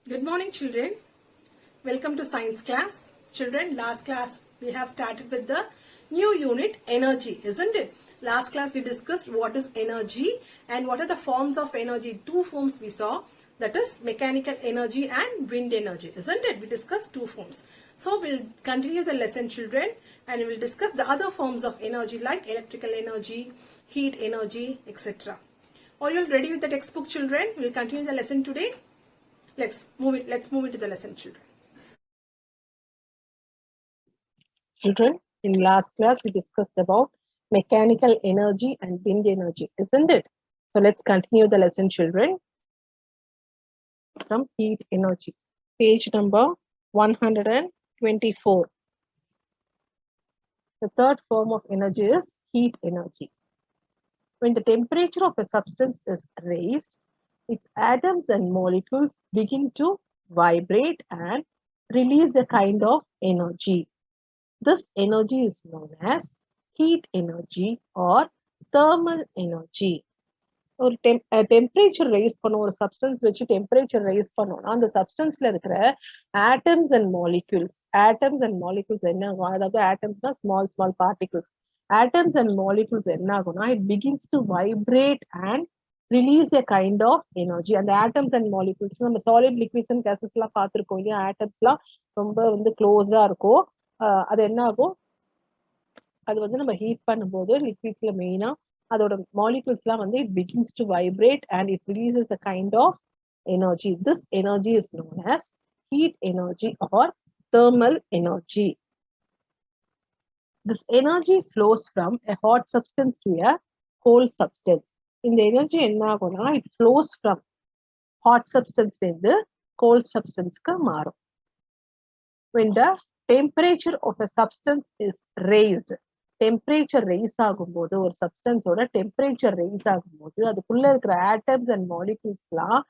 Good morning, children. Welcome to science class. Children, last class we have started with the new unit energy, isn't it? Last class we discussed what is energy and what are the forms of energy. Two forms we saw, that is mechanical energy and wind energy, isn't it? We discussed two forms. So we'll continue the lesson, children, and we will discuss the other forms of energy like electrical energy, heat energy, etc. Are you all ready with the textbook, children? We'll continue the lesson today. Let's move into the lesson, children. Children, in last class we discussed about mechanical energy and wind energy, isn't it? So let's continue the lesson, children, from heat energy. Page number 124. The third form of energy is heat energy. When the temperature of a substance is raised, its atoms and molecules begin to vibrate and release a kind of energy. This energy is known as heat energy or thermal energy. ஒரு temperature rice பண்ண ஒரு substance வச்சு temperature rice பண்ணோம்னா அந்த சப்ஸ்டன்ஸ்ல இருக்கிற atoms and molecules என்ன ஆகும்? அதாவது ஆட்டம்ஸ்னா small particles. Atoms and molecules என்ன ஆகும்னா it begins to vibrate and release a kind of energy. அந்த ஆட்டம்ஸ் அண்ட் மாலிகூல்ஸ் நம்ம சாலிட் லிக்விட்ஸ் அண்ட் கேசஸ் எல்லாம் பார்த்துருக்கோம் இல்லையா? ஆட்டம்ஸ் எல்லாம் ரொம்ப க்ளோஸா இருக்கும். அது என்ன ஆகும்? அது நம்ம ஹீட் பண்ணும்போது லிக்விட்ஸ்ல மெயினா அதோட மாலிகூல்ஸ்லாம் it begins to vibrate and it releases a kind of energy. This energy is known as heat energy or thermal energy. This energy flows from a hot substance to a cold substance. இந்த energy என்ன ஆகும்னா it flows from hot substance இருந்து cold substance க்கு மாறும். When the temperature of a substance is raised, temperature rice ஆகும்போது ஒரு சப்ஸ்டன்ஸோட temperature rice ஆகும்போது அதுக்குள்ள இருக்கிற ஆட்டம்ஸ் அண்ட் மாலிகூல்ஸ்லாம்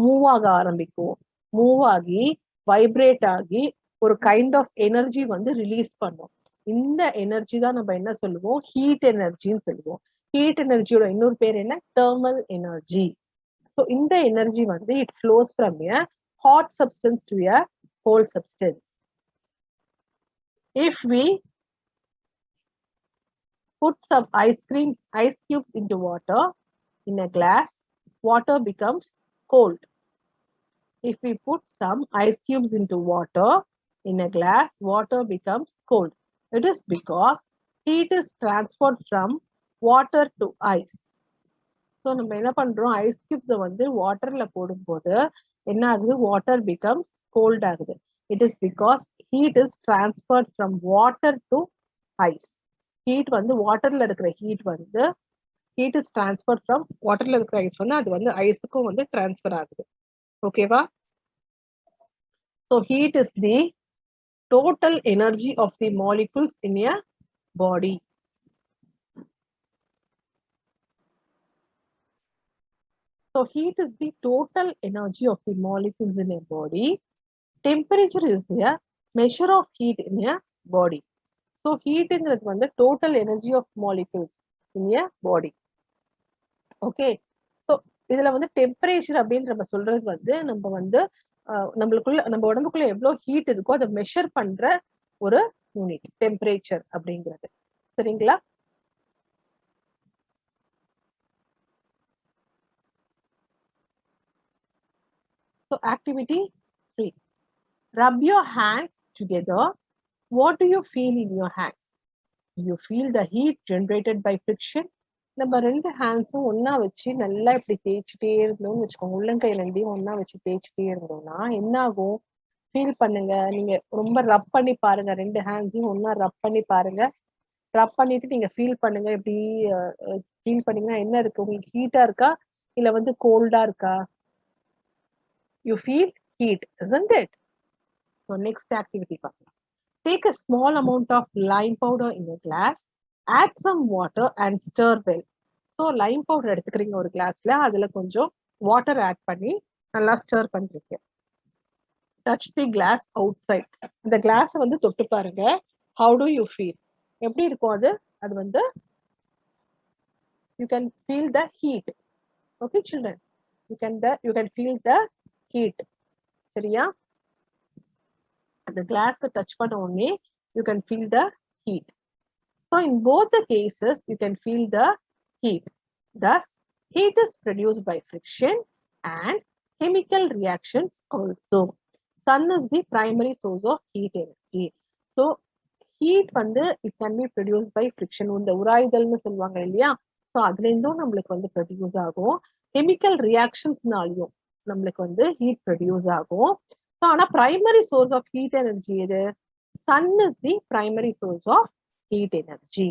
மூவ் ஆக ஆரம்பிக்கும். மூவ் ஆகி வைப்ரேட் ஆகி ஒரு கைண்ட் ஆஃப் எனர்ஜி ரிலீஸ் பண்ணும். இந்த எனர்ஜி தான் நம்ம என்ன சொல்லுவோம்? ஹீட் எனர்ஜின்னு சொல்லுவோம். ஹீட் எனர்ஜியோட இன்னொரு பேர் என்ன? Thermal energy. ஸோ இந்த energy it flows from a hot substance to a cold substance. If we put some ice cubes into water in a glass, water becomes cold. If we put some ice cubes into water in a glass, water becomes cold. It is because heat is transferred from water to ice. So நம்ம என்ன பண்றோம்? Ice cubes வாட்டர்ல போடும்போது என்ன ஆகுது? Water becomes cold ஆகுது. It is because heat is transferred from water to ice. Heat வாட்டர்ல இருக்கிற ஹீட் இஸ் டிரான்ஸ்பர் ஃப்ரம் வாட்டர்ல இருக்கிற ஐஸ் அது ஐஸுக்கும் டிரான்ஸ்பர் ஆகுது. ஓகேவா? So heat is the total energy of the molecules in a body. So heat is the total energy of the molecules in a body. Temperature is the measure of heat in a body. So heat is total energy of molecules in a body. Okay. So இதுல temperature அப்படின்னு நம்ம சொல்றது நம்ம உடம்புக்குள்ள எவ்வளவு heat இருக்கோ அதை measure பண்ற ஒரு யூனிட் டெம்பரேச்சர் அப்படிங்கிறது. சரிங்களா? So activity 3. Rub your hands together. What do you feel in your hands? You feel the heat generated by friction. நம்ம ரெண்டு ஹேண்ட்ஸும் ஒன்னா வச்சு நல்லா இப்படி தேய்ச்சிட்டே இருந்தோம்னு வச்சுக்கோங்க. உள்ளங்கையில ரெண்டையும் ஒன்னா வச்சு தேய்ச்சிட்டே இருந்தோம்னா என்ன ஆகும்? ஃபீல் பண்ணுங்க. நீங்க ரொம்ப ரப் பண்ணி பாருங்க. ரெண்டு ஹேண்ட்ஸையும் ஒன்னா ரப் பண்ணி பாருங்க. ரப் பண்ணிட்டு நீங்க ஃபீல் பண்ணுங்க. இப்படி ஃபீல் பண்ணீங்கன்னா என்ன இருக்கு? உங்களுக்கு ஹீட்டா இருக்கா இல்ல கோல்டா இருக்கா? You feel heat, isn't it? So next activity பார்க்கலாம். Take a small amount of lime powder in a glass. Add some water and stir well. So lime powder எடுத்துக்கிறீங்க ஒரு கிளாஸ்ல. அதுல கொஞ்சம் வாட்டர் ஆட் பண்ணி நல்லா ஸ்டர் பண்றீங்க. Touch the glass outside. இந்த கிளாஸ் தொட்டு பாருங்க. How do you feel? எப்படி இருக்கும் அது? அது you can feel the heat. Okay children, you can feel the heat. சரியா? அந்த glass touch பண்ண உடனே you can feel the heat. So in both the cases you can feel the heat. Thus heat is produced by friction and chemical reactions also. Sun is the primary source of heat energy. So heat வந்து it can be produced by friction. இந்த உராய்தல்னு சொல்லுவாங்க இல்லையா? So அதுல இருந்தும் நம்மளுக்கு வந்து produce ஆகும். Chemical ரியாக்ஷன்ஸ்னாலையும் நம்மளுக்கு வந்து ஹீட் ப்ரொடியூஸ் ஆகும். ஸோ ஆனா primary source of heat energy எது? Sun is the primary source of heat energy.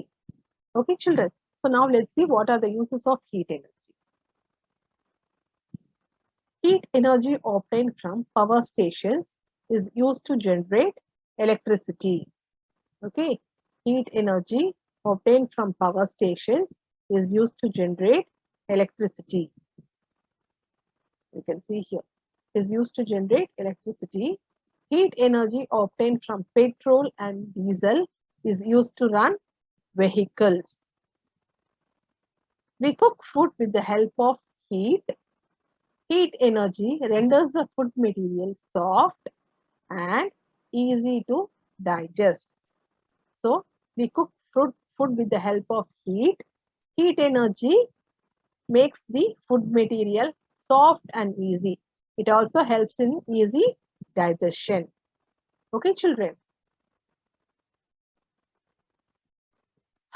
Okay, children. So now let's see what are the uses of heat energy. Heat energy obtained from power stations is used to generate electricity. Okay, heat energy obtained from power stations is used to generate electricity. You can see here, is used to generate electricity. Heat energy obtained from petrol and diesel is used to run vehicles. We cook food with the help of heat. Heat energy renders the food material soft and easy to digest. So we cook food with the help of heat. Heat energy makes the food material soft and easy. It also helps in easy digestion. Okay, children.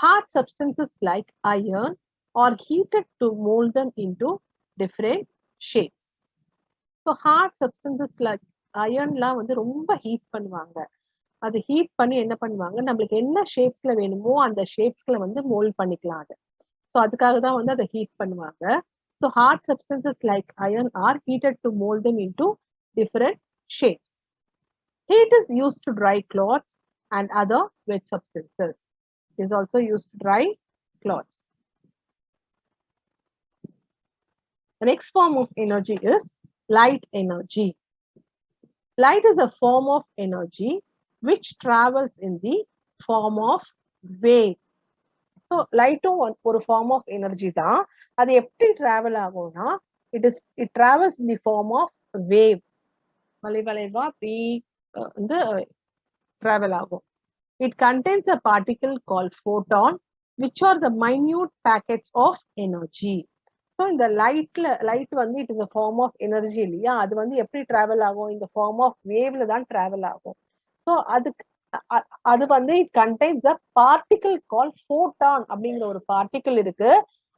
Hard substances like iron are heated to mold them into different shapes. So hard substances like ironலாம் வந்து ரொம்ப heat பண்ணுவாங்க. அது heat பண்ணி என்ன பண்ணுவாங்க, நம்மளுக்கு என்ன ஷேப்ஸ்ல வேணுமோ அந்த ஷேப்ஸ்ல வந்து மோல்ட் பண்ணிக்கலாம் அது. ஸோ அதுக்காக தான் வந்து அதை ஹீட் பண்ணுவாங்க. So hard substances like iron are heated to mould them into different shapes. Heat is used to dry cloths and other wet substances. It is also used to dry cloths. The next form of energy is light energy. Light is a form of energy which travels in the form of wave. So lightum ஒரு form of energy தான். அது எப்படி travel ஆகும்னா it travels in the form of wave. வளைவளைவா அப்படி வந்து travel ஆகும். It contains a particle called photon which are the minute packets of energy. So இந்த light வந்து it is a form of energy இல்லையா? அது வந்து எப்படி travel ஆகும்? இந்த form of waveல தான் travel ஆகும். So அது வந்து it contains a particle called photon அப்படிங்கிற ஒரு particle இருக்கு.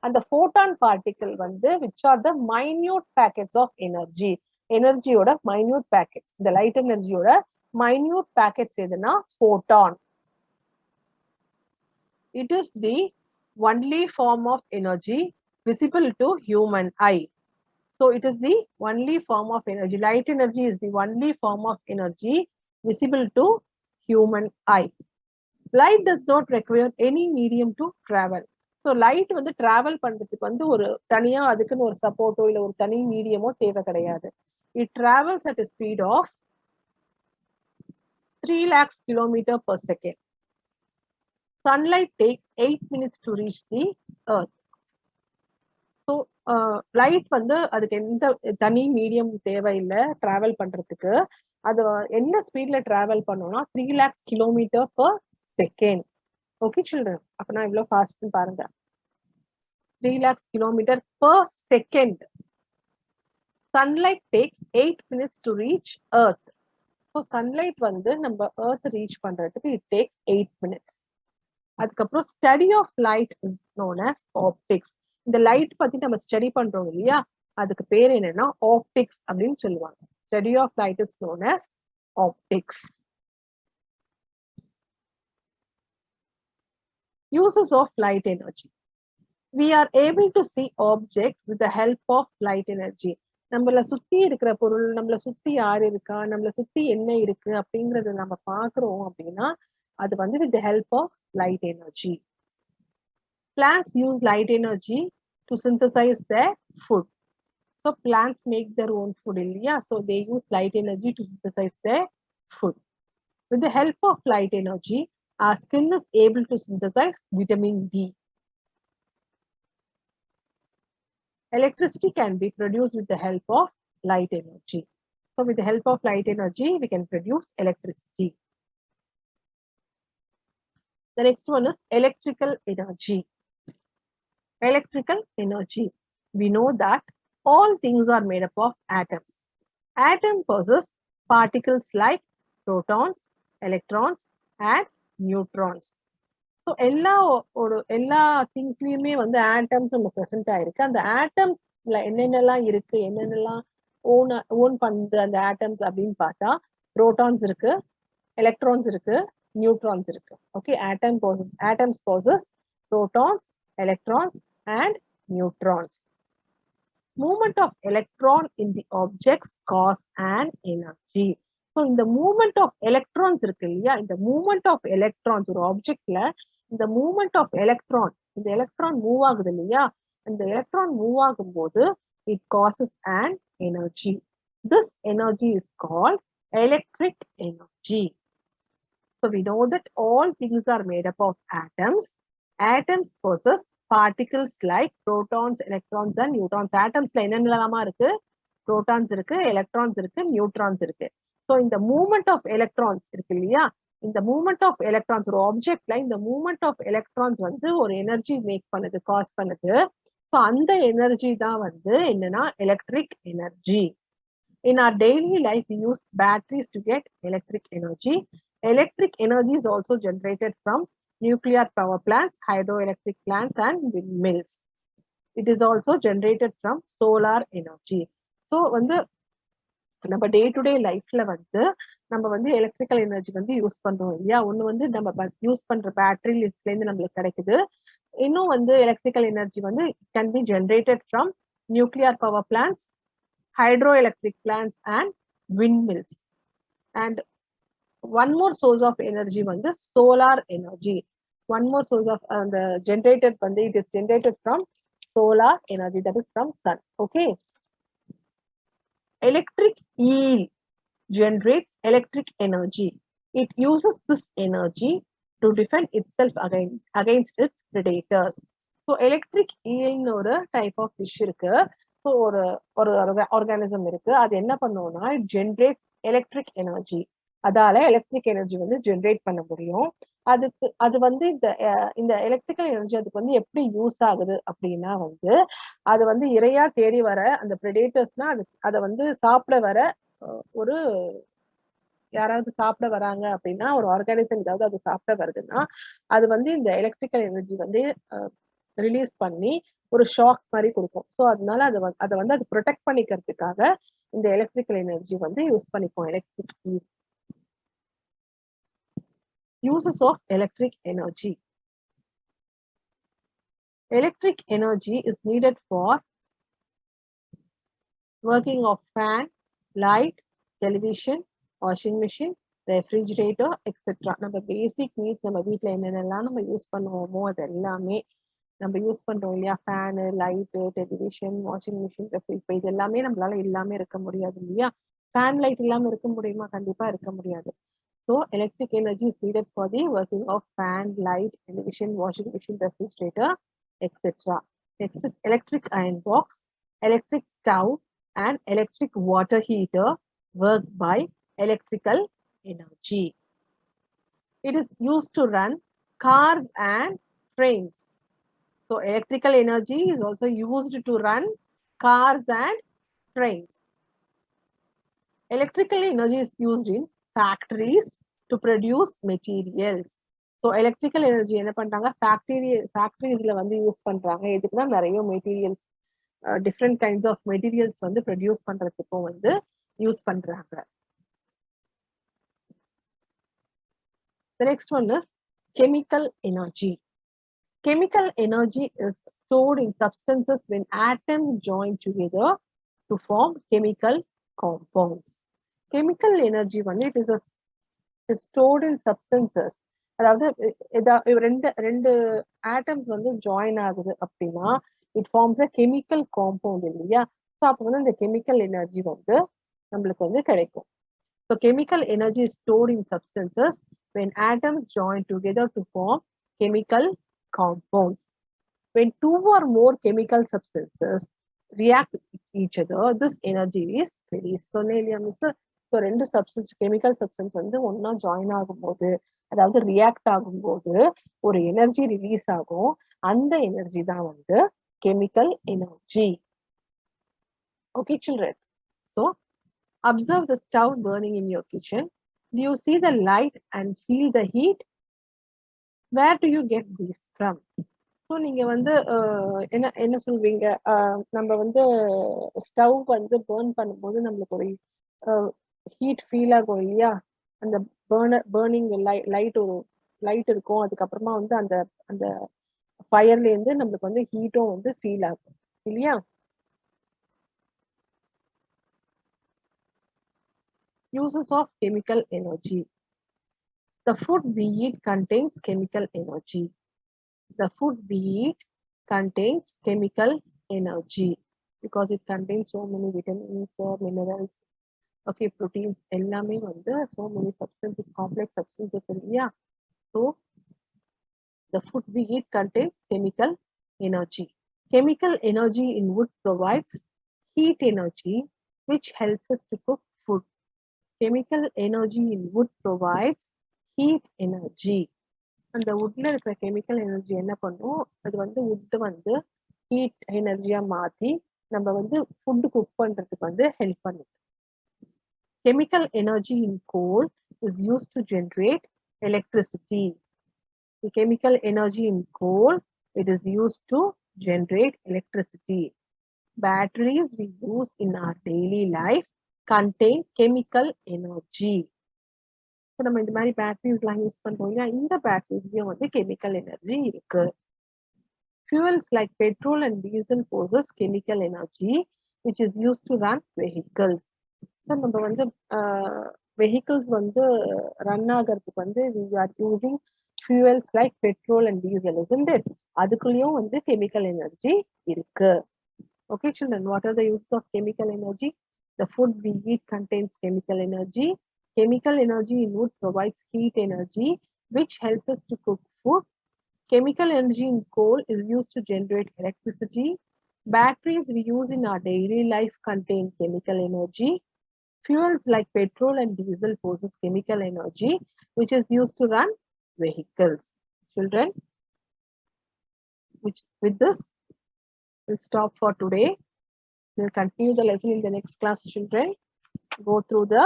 அந்த photon particle வந்து which are the minute packets of energy. எனர்ஜியோட minute packets. இந்த light energyயோட minute packets எதுனா photon. It is the only form of energy visible to human eye. So it is the only form of energy. Light energy is the only form of energy visible to human eye. Light does not require any medium to travel. So light வந்து travel பண்றதுக்கு வந்து ஒரு தனியா அதுக்குன்னு ஒரு சப்போர்ட்டோ இல்ல ஒரு தனி மீடியமோ தேவை கிடையாது. It travels at a speed of 3 lakhs kilometer per second. Sunlight takes 8 minutes to reach the earth. So light வந்து அதுக்கு எந்த தனி மீடியம் தேவையில்லை டிராவல் பண்றதுக்கு. அது என்ன ஸ்பீட்ல டிராவல் பண்ணோம்னா 3 lakhs kilometer per second. Okay, children. அப்ப நான் இவ்வளவு ஃபாஸ்ட் பாருங்க. 3 lakhs kilometer per second. Sunlight takes 8 minutes to reach earth. So sunlight வந்து நம்ம earth reach பண்றதுக்கு it takes 8 minutes. அதுக்கப்புறம் study of light is known as optics. இந்த light பத்தி நம்ம ஸ்டடி பண்றோம் இல்லையா, அதுக்கு பேர் என்னன்னா ஆப்டிக்ஸ் அப்படின்னு சொல்லுவாங்க. Study of light is known as optics. Uses of light energy. We are able to see objects with the help of light energy. நம்மள சுத்தி இருக்கிற பொருள், நம்மள சுத்தி யார் இருக்கா, நம்மள சுத்தி என்ன இருக்கு அப்படிங்கறத நம்ம பாக்குறோம் அப்படின்னா அது வந்து with the help of light energy. Plants use light energy to synthesize their food. So plants make their own food இல்லையா? So they use light energy to synthesize their food. With the help of light energy, our skin is able to synthesize vitamin D. Electricity can be produced with the help of light energy. So with the help of light energy, we can produce electricity. The next one is electrical energy. Electrical energy. We know that all things are made up of atoms. Atom possess particles like protons, electrons, and neutrons. So எல்லா திங்ஸ்லயுமே வந்து atoms நம்ம present ஆயிருக்கு. அந்த ஆட்டம்ல என்னென்னலாம் இருக்கு, என்னென்னலாம் own பண்ணுது அந்த ஆட்டம்ஸ் அப்படின்னு பார்த்தா புரோட்டான்ஸ் இருக்கு, எலக்ட்ரான்ஸ் இருக்கு, நியூட்ரான்ஸ் இருக்கு. Okay, atoms possess protons, electrons, and neutrons. Movement of electron in the objects cause an energy. So இந்த மூவ்மெண்ட் ஆஃப் எலக்ட்ரான்ஸ் இருக்கு இல்லையா, இந்த மூவ்மெண்ட் ஆஃப் எலக்ட்ரான்ஸ் ஒரு ஆப்ஜெக்ட்ல இந்த மூவ்மெண்ட் ஆஃப் எலக்ட்ரான், இந்த எலக்ட்ரான் மூவ் ஆகுது இல்லையா, அந்த எலக்ட்ரான் மூவ் ஆகும்போது it causes an energy. This energy is called electric energy. So we know that all things are made up of atoms. Atoms possess particles like protons, electrons, and neutrons. Atomsல என்னென்னலாமா இருக்கு, protons இருக்கு, electrons இருக்கு, neutrons இருக்கு. So இந்த movement of electrons இருக்கு இல்லையா, இந்த movement of electrons ஒரு ஆப்ஜெக்ட்ல இந்த மூவ்மெண்ட் ஆஃப் எலக்ட்ரான்ஸ் வந்து ஒரு எனர்ஜி மேக் பண்ணுது, காஸ் பண்ணுது. ஸோ அந்த எனர்ஜி தான் வந்து என்னன்னா electric energy. In our daily life, we use batteries to get electric energy. Electric energy is also generated from nuclear power plants, hydroelectric plants, and windmills. It is also generated from solar energy. So வந்து நம்ம day to day லைஃப்ல வந்து நம்ம வந்து electrical energy வந்து use பண்றோம் இல்லையா. ஒண்ணு வந்து நம்ம யூஸ் பண்ற பேட்டரி லிஸ்ட்ல இருந்து நம்மளுக்கு கிடைக்குது. இன்னும் வந்து எலக்ட்ரிக்கல் எனர்ஜி வந்து can be generated from nuclear power plants, hydroelectric plants, and windmills. And one more source of energy வந்து solar energy. One more source of the generated வந்து it is generated from solar energy, that is from sun. Okay. Electric eel generates electric energy. It uses this energy to defend itself against its predators. So electric eel ஒரு type of fish இருக்கு. So ஒரு organism இருக்கு, அது என்ன பண்ணுவோம்னா it generate electric energy. அதால electric energy வந்து generate பண்ண முடியும். அது வந்து இந்த எலக்ட்ரிக்கல் எனர்ஜி அதுக்கு வந்து எப்படி யூஸ் ஆகுது அப்படின்னா வந்து அது வந்து இரையா தேடி வர அந்த பிரெடேட்டர்ஸ்னா அதை வந்து சாப்பிட வர ஒரு யாராவது சாப்பிட வராங்க அப்படின்னா, ஒரு ஆர்கானிசம் ஏதாவது அது சாப்பிட வருதுன்னா அது வந்து இந்த எலக்ட்ரிக்கல் எனர்ஜி வந்து ரிலீஸ் பண்ணி ஒரு ஷாக் மாதிரி கொடுக்கும். ஸோ அதனால அதை வந்து அது ப்ரொடெக்ட் பண்ணிக்கிறதுக்காக இந்த எலக்ட்ரிக்கல் எனர்ஜி வந்து யூஸ் பண்ணிப்போம். Electric uses of electric energy. Electric energy is needed for working of fan, light, television, washing machine, refrigerator, etc. நம்ம பேசிக் நீட்ஸ் நம்ம வீட்டில் என்னென்னலாம் நம்ம யூஸ் பண்ணுவோமோ அது எல்லாமே நம்ம யூஸ் பண்றோம் இல்லையா. Fan, light, television, washing machine, இப்போ இது எல்லாமே நம்மளால இல்லாம இருக்க முடியாது இல்லையா. ஃபேன் லைட் இல்லாம இருக்க முடியுமா? கண்டிப்பா இருக்க முடியாது. So electric energy is needed for the working of fan, light, television, washing machine, refrigerator, et cetera. Next is electric iron box, electric stove, and electric water heater work by electrical energy. It is used to run cars and trains. So electrical energy is also used to run cars and trains. Electrical energy is used in factories to produce materials. So electrical energy என்ன பண்றாங்க, ஃபேக்டரிஸ்ல வந்து use பண்றாங்க. எதுக்குன்னா நிறைய materials, different kinds of materials வந்து produce பண்றதுக்கும் வந்து use பண்றாங்க. The next one is chemical energy. Chemical energy is stored in substances when atoms join together to form chemical compounds. Chemical energy வந்து it is stored in substances. அதாவது ரெண்டு atoms வந்து join ஆகுது அப்படின்னா it forms a chemical compound இல்லையா. So அப்போ வந்து இந்த கெமிக்கல் எனர்ஜி வந்து நம்மளுக்கு வந்து கிடைக்கும். So chemical energy is stored in substances when atoms join together to form chemical compounds. When two or more chemical substances react with each other, this energy is released. சொன்னேன் இல்லையா miss? So ரெண்டு substance, chemical substance வந்து ஒன்னா join ஆகும்போது, அதாவது react ஆகும்போது ஒரு energy release ஆகும். அந்த எனர்ஜி தான் வந்து chemical energy. Okay, children. So, observe the stove burning in your kitchen. Do you see the light and feel the heat? Where do you get these from? So நீங்க வந்து என்ன என்ன சொல்வீங்க? நம்ம வந்து ஸ்டவ் வந்து பேர்ன் பண்ணும்போது நம்மளுக்கு ஒரு ஹீட் ஃபீல் ஆகும் இல்லையா? அந்த பேர்னிங் லைட் ஒரு லைட் இருக்கும். அதுக்கப்புறமா வந்து அந்த அந்த ஃபயர்ல இருந்து நம்மளுக்கு வந்து ஹீட்டும் வந்து ஃபீல் ஆகும் இல்லையா? Uses of chemical energy. The food we eat contains chemical energy. The food we eat contains chemical energy because it contains so many vitamins, minerals, okay, proteins, எல்லாமே வந்து so many substances, complex substances இல்லையா? So the food we eat contains chemical energy. Chemical energy in wood provides heat energy which helps us to cook food. Chemical energy in wood provides heat energy. அந்த வுட்ல இருக்கிற chemical energy என்ன பண்ணும்? அது வந்து would வந்து heat எனர்ஜியா மாத்தி நம்ம வந்து ஃபுட் குக் பண்றதுக்கு வந்து ஹெல்ப் பண்ணுது. Chemical energy in goal is use to generate electricity. The chemical energy in coal, it is used to generate electricity. Batteries we use in our daily life contain chemical energy. So நம்ம இந்த மாதிரி பேட்டரிஸ்லாம் use பண்றோம் இல்லையா? இந்த பேட்டரிஸ்லயும் வந்து chemical energy இருக்கு. Fuels like petrol and diesel possess chemical energy which is used to run vehicles. So நம்ம வந்து vehicles வந்து ரன் ஆகிறதுக்கு வந்து we are using fuels like petrol and diesel, isn't it? அதுக்குள்ளேயும் வந்து chemical energy இருக்கு. Okay, children, what are the uses of chemical energy? The food we eat contains chemical energy. Chemical energy in wood provides heat energy, which helps us to cook food. Chemical energy in coal is used to generate electricity. Batteries we use in our daily life contain chemical energy. Fuels like petrol and diesel possess chemical energy, which is used to run vehicles. Children, with this, we'll stop for today. We'll continue the lesson in the next class, children. Go through the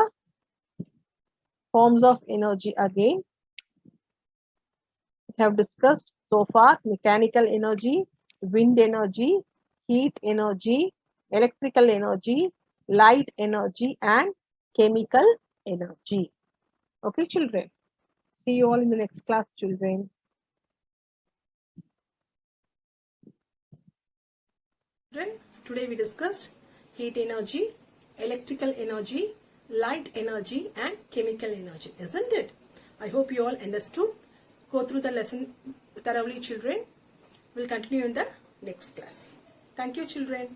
forms of energy again. We have discussed so far mechanical energy, wind energy, heat energy, electrical energy, light energy, and chemical energy. Okay, children. See you all in the next class, children. Today we discussed heat energy, electrical energy, light energy, and chemical energy, isn't it? I hope you all understood. Go through the lesson thoroughly, children. We'll continue in the next class. Thank you, children.